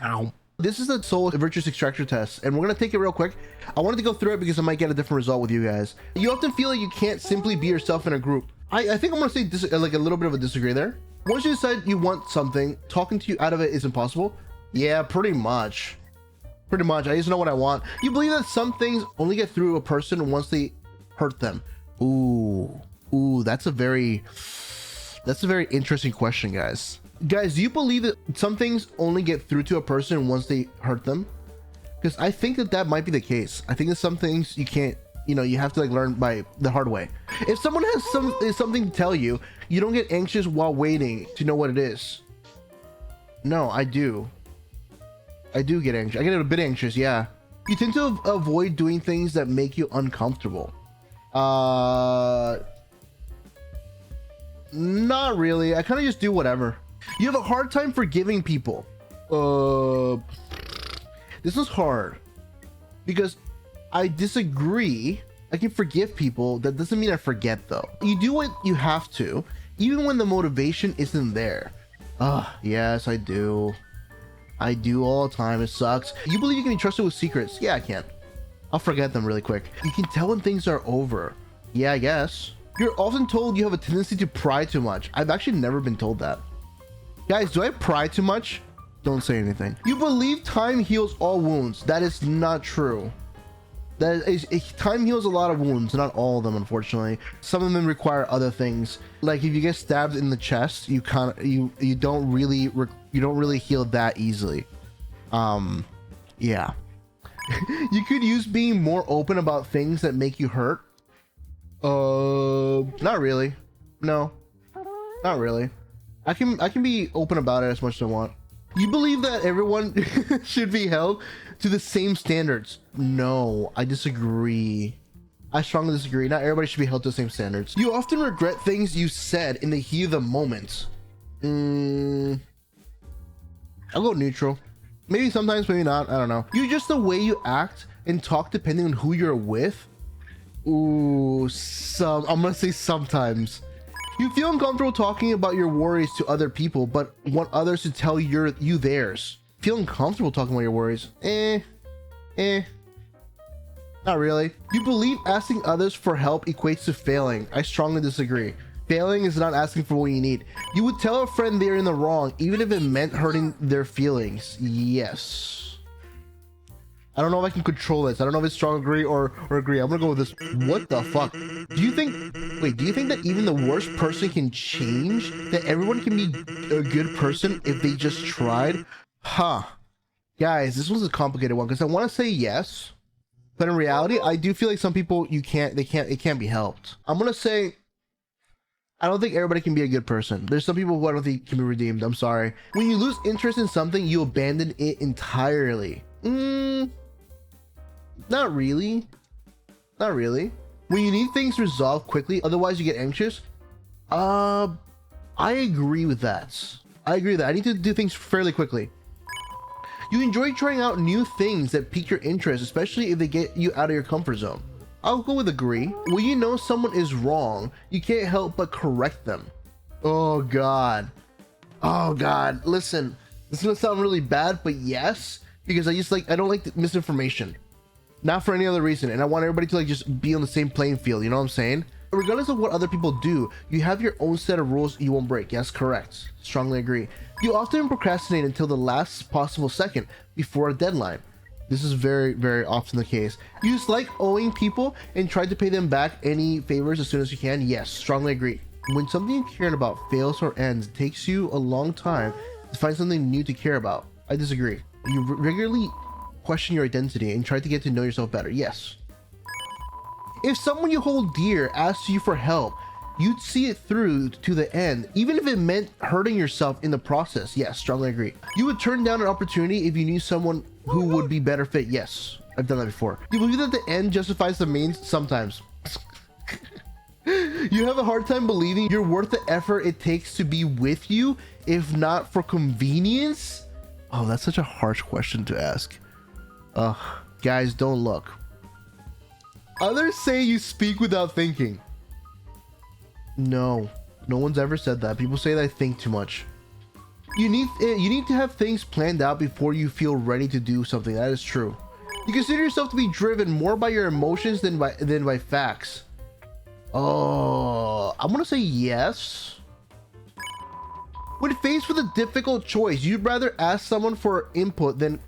Ow. This is the soul virtuous extractor test, and we're gonna take it real quick. I wanted to go through it because I might get a different result with you guys. You often feel like you can't simply be yourself in a group. I think I'm gonna say like a little bit of a disagree there. Once you decide you want something, talking to you out of it is impossible. Yeah, pretty much. Pretty much. I just know what I want. You believe that some things only get through a person once they hurt them. Ooh, that's a very interesting question, guys. Guys, do you believe that some things only get through to a person once they hurt them? Because I think that might be the case. I think that some things you can't, you have to like learn by the hard way. If someone has something to tell you, you don't get anxious while waiting to know what it is. No, I do get anxious. I get a bit anxious, yeah. You tend to avoid doing things that make you uncomfortable. Not really. I kind of just do whatever. You have a hard time forgiving people. This is hard because I disagree. I can forgive people. That doesn't mean I forget though. You do what you have to, even when the motivation isn't there. Yes, I do. I do all the time. It sucks. You believe you can be trusted with secrets? Yeah, I can. I'll forget them really quick. You can tell when things are over. Yeah, I guess. You're often told you have a tendency to pry too much. I've actually never been told that. Guys, do I pry too much? Don't say anything. You believe time heals all wounds. That is not true. Time heals a lot of wounds, not all of them, unfortunately. Some of them require other things. Like if you get stabbed in the chest, you don't really heal that easily. Yeah. You could use being more open about things that make you hurt. Not really. No, not really. I can be open about it as much as I want. You believe that everyone should be held to the same standards? No, I disagree. I strongly disagree. Not everybody should be held to the same standards. You often regret things you said in the heat of the moment. I'll go neutral. Maybe sometimes, maybe not. I don't know. You just the way you act and talk depending on who you're with. Ooh, I'm gonna say sometimes. You feel uncomfortable talking about your worries to other people, but want others to tell you theirs. Feel uncomfortable talking about your worries? Not really. You believe asking others for help equates to failing. I strongly disagree. Failing is not asking for what you need. You would tell a friend they're in the wrong, even if it meant hurting their feelings. Yes. I don't know if I can control this. I don't know if it's strong agree or agree. I'm gonna go with this. What the fuck? Do you think that even the worst person can change? That everyone can be a good person if they just tried? Huh. Guys, this was a complicated one because I want to say yes, but in reality, I do feel like some people it can't be helped. I'm gonna say I don't think everybody can be a good person. There's some people who I don't think can be redeemed. I'm sorry. When you lose interest in something, you abandon it entirely. Not really. Not really. When you need things resolved quickly, otherwise you get anxious. I agree with that. I need to do things fairly quickly. You enjoy trying out new things that pique your interest, especially if they get you out of your comfort zone. I'll go with agree. When you know someone is wrong, you can't help but correct them. Oh God. Oh God. Listen, this is gonna sound really bad, but yes, because I don't like the misinformation. Not for any other reason, and I want everybody to like just be on the same playing field, you know what I'm saying? Regardless of what other people do, you have your own set of rules you won't break. Yes, correct. Strongly agree. You often procrastinate until the last possible second before a deadline. This is very, very often the case. You just like owing people and try to pay them back any favors as soon as you can. Yes, strongly agree. When something you care about fails or ends, it takes you a long time to find something new to care about. I disagree. You regularly question your identity and try to get to know yourself better. Yes. If someone you hold dear asks you for help, you'd see it through to the end, even if it meant hurting yourself in the process. Yes, strongly agree. You would turn down an opportunity if you knew someone who would be better fit. Yes, I've done that before. You believe that the end justifies the means? Sometimes. You have a hard time believing you're worth the effort it takes to be with you, if not for convenience? Oh, that's such a harsh question to ask. Guys, don't look. Others say you speak without thinking. No one's ever said that. People say that I think too much. You need to have things planned out before you feel ready to do something. That is true. You consider yourself to be driven more by your emotions than by facts. Oh, I'm gonna say yes. When faced with a difficult choice, you'd rather ask someone for input than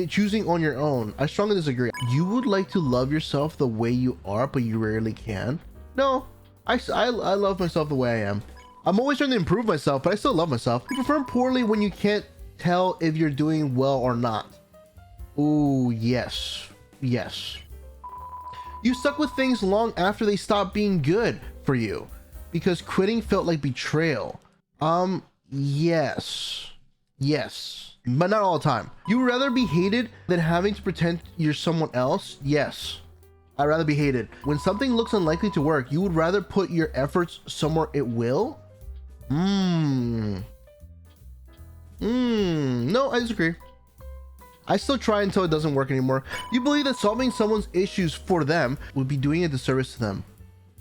choosing on your own. I strongly disagree. You would like to love yourself the way you are, but you rarely can. No, I love myself the way I am. I'm always trying to improve myself, but I still love myself. You perform poorly when you can't tell if you're doing well or not. Ooh, yes. Yes. You stuck with things long after they stopped being good for you because quitting felt like betrayal. Yes. Yes. But not all the time. You would rather be hated than having to pretend you're someone else? Yes. I'd rather be hated. When something looks unlikely to work, you would rather put your efforts somewhere it will? No, I disagree. I still try until it doesn't work anymore. You believe that solving someone's issues for them would be doing a disservice to them.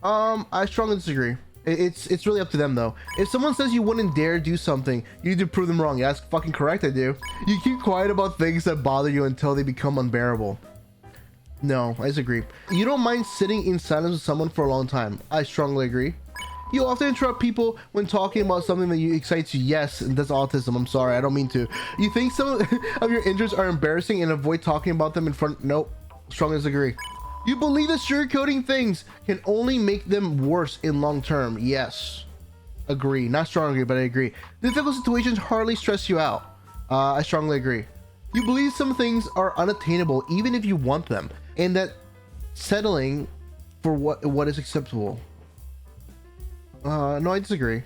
I strongly disagree. It's really up to them though. If someone says you wouldn't dare do something, you need to prove them wrong. Yeah, that's fucking correct, I do. You keep quiet about things that bother you until they become unbearable. No, I disagree. You don't mind sitting in silence with someone for a long time. I strongly agree. You often interrupt people when talking about something that excites you. Yes, and that's autism. I'm sorry, I don't mean to. You think some of your interests are embarrassing and avoid talking about them in front. Nope, strongly disagree. You believe that sugarcoating things can only make them worse in long term. Yes, agree. Not strongly, but I agree. Difficult situations hardly stress you out. I strongly agree. You believe some things are unattainable even if you want them, and that settling for what is acceptable. No, I disagree.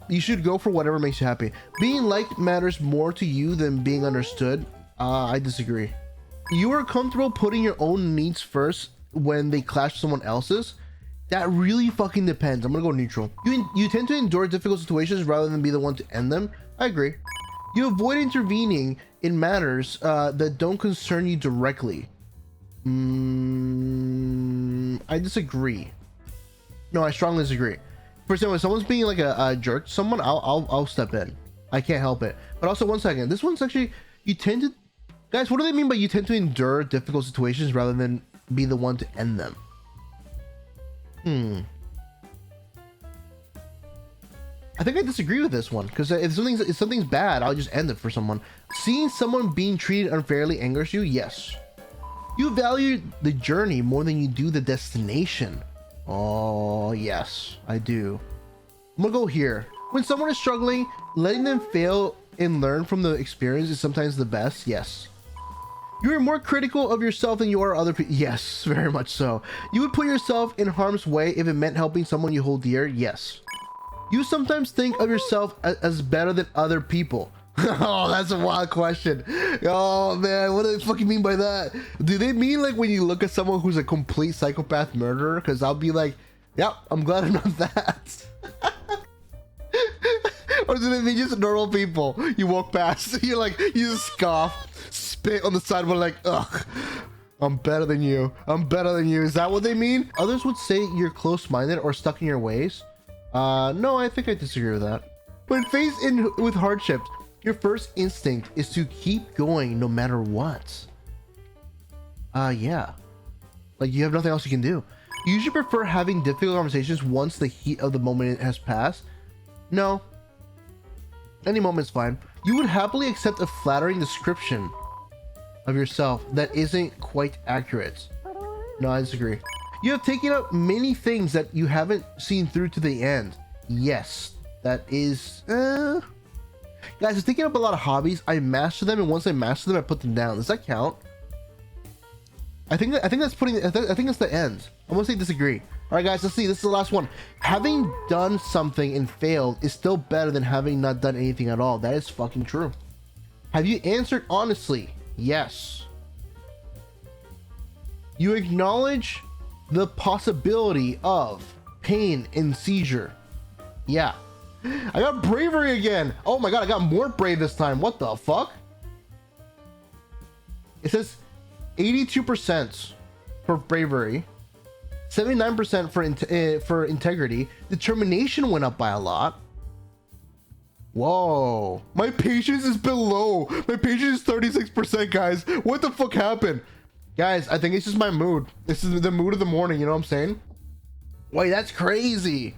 You should go for whatever makes you happy. Being liked matters more to you than being understood. I disagree. You are comfortable putting your own needs first when they clash with someone else's? That really fucking depends. I'm gonna go neutral. You tend to endure difficult situations rather than be the one to end them. I agree. You avoid intervening in matters that don't concern you directly. I disagree. No, I strongly disagree. For example, if someone's being like a jerk to someone, I'll step in. I can't help it. But also, one second, this one's actually, you tend to, guys, what do they mean by you tend to endure difficult situations rather than be the one to end them? I think I disagree with this one, because if something's bad, I'll just end it for someone. Seeing someone being treated unfairly angers you? Yes. You value the journey more than you do the destination. Oh, yes, I do. I'm gonna go here. When someone is struggling, letting them fail and learn from the experience is sometimes the best. Yes. You are more critical of yourself than you are other people. Yes, very much so. You would put yourself in harm's way if it meant helping someone you hold dear. Yes. You sometimes think of yourself as better than other people. Oh, that's a wild question. Oh man, what do they fucking mean by that? Do they mean like when you look at someone who's a complete psychopath murderer? Because I'll be like, yeah, I'm glad I'm not that. Or do they mean just normal people? You walk past, you're like, you just scoff, spit on the sidewalk, like, ugh, I'm better than you. I'm better than you. Is that what they mean? Others would say you're close-minded or stuck in your ways. No, I think I disagree with that. When faced with hardships, your first instinct is to keep going no matter what. Yeah. Like you have nothing else you can do. You usually prefer having difficult conversations once the heat of the moment has passed. No. Any moment's fine. You would happily accept a flattering description of yourself that isn't quite accurate. No, I disagree. You have taken up many things that you haven't seen through to the end. Yes, that is... Guys, I've taken up a lot of hobbies. I master them, and once I master them, I put them down. Does that count? I think that's the end. I'm gonna say disagree. All right, guys, let's see. This is the last one. Having done something and failed is still better than having not done anything at all. That is fucking true. Have you answered honestly? Yes. You acknowledge the possibility of pain and seizure. Yeah. I got bravery again. Oh my god, I got more brave this time. What the fuck? It says 82% for bravery, 79% for integrity. Determination went up by a lot. Whoa, my patience is below. My patience is 36%, guys. What the fuck happened? Guys, I think it's just my mood. This is the mood of the morning, you know what I'm saying? Wait, that's crazy.